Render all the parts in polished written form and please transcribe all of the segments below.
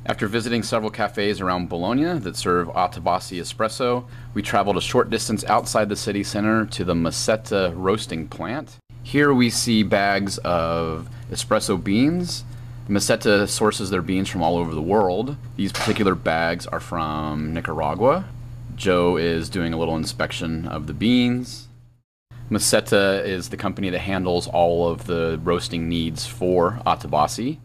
After visiting several cafes around Bologna that serve Attibassi espresso, we traveled a short distance outside the city center to the Macetta roasting plant. Here we see bags of espresso beans. Macetta sources their beans from all over the world. These particular bags are from Nicaragua. Joe is doing a little inspection of the beans. Macetta is the company that handles all of the roasting needs for Attibassi.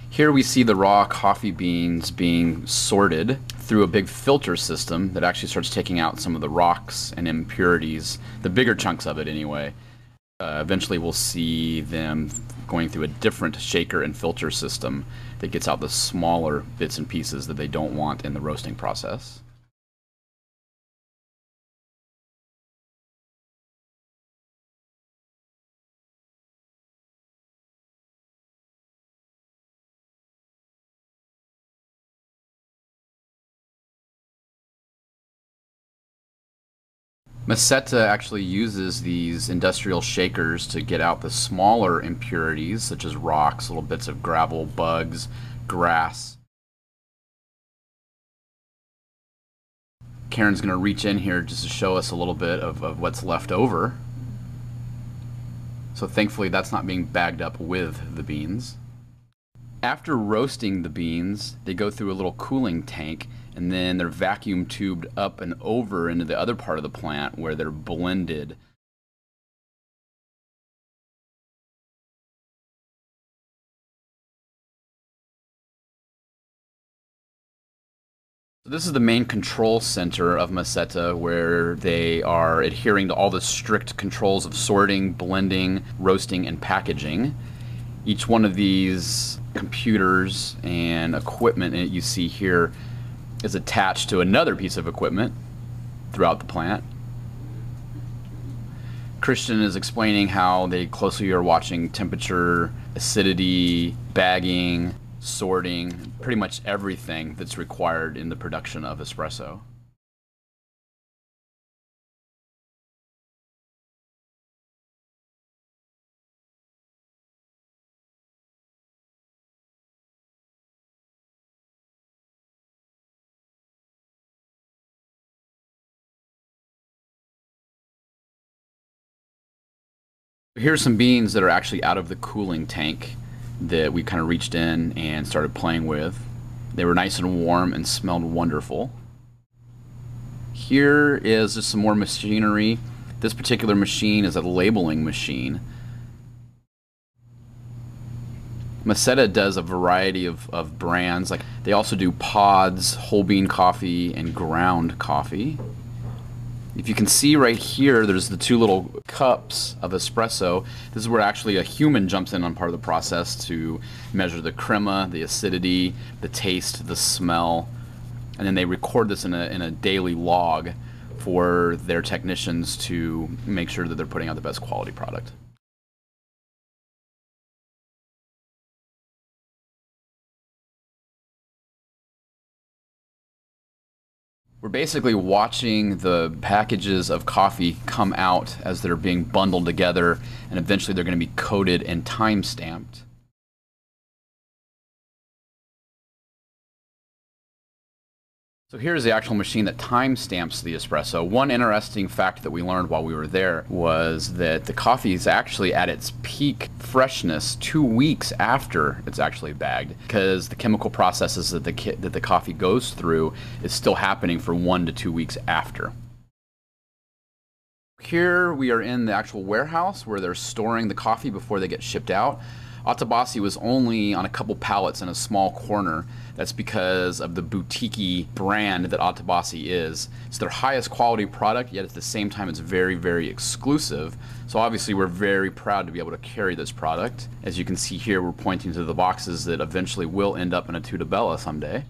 Here we see the raw coffee beans being sorted through a big filter system that actually starts taking out some of the rocks and impurities, the bigger chunks of it anyway. Eventually we'll see them going through a different shaker and filter system that gets out the smaller bits and pieces that they don't want in the roasting process. Macetta actually uses these industrial shakers to get out the smaller impurities, such as rocks, little bits of gravel, bugs, grass. Karen's going to reach in here just to show us a little bit of what's left over. So thankfully that's not being bagged up with the beans. After roasting the beans, they go through a little cooling tank, and then they're vacuum tubed up and over into the other part of the plant where they're blended. So this is the main control center of Macetta, where they are adhering to all the strict controls of sorting, blending, roasting, and packaging. Each one of these computers and equipment that you see here is attached to another piece of equipment throughout the plant. Christian is explaining how they closely are watching temperature, acidity, bagging, sorting, pretty much everything that's required in the production of espresso. Here's some beans that are actually out of the cooling tank that we kind of reached in and started playing with. They were nice and warm and smelled wonderful. Here is just some more machinery. This particular machine is a labeling machine. Macetta does a variety of brands. Like, they also do pods, whole bean coffee, and ground coffee. If you can see right here, there's the two little cups of espresso. This is where actually a human jumps in on part of the process to measure the crema, the acidity, the taste, the smell, and then they record this in a daily log for their technicians to make sure that they're putting out the best quality product. We're basically watching the packages of coffee come out as they're being bundled together, and eventually they're going to be coded and time-stamped. So here's the actual machine that time-stamps the espresso. One interesting fact that we learned while we were there was that the coffee is actually at its peak freshness 2 weeks after it's actually bagged, because the chemical processes that the coffee goes through is still happening for 1 to 2 weeks after. Here we are in the actual warehouse where they're storing the coffee before they get shipped out. Attibassi was only on a couple pallets in a small corner. That's because of the boutique-y brand that Attibassi is. It's their highest quality product, yet at the same time it's very, very exclusive. So obviously we're very proud to be able to carry this product. As you can see here, we're pointing to the boxes that eventually will end up in a Tutta Bella someday.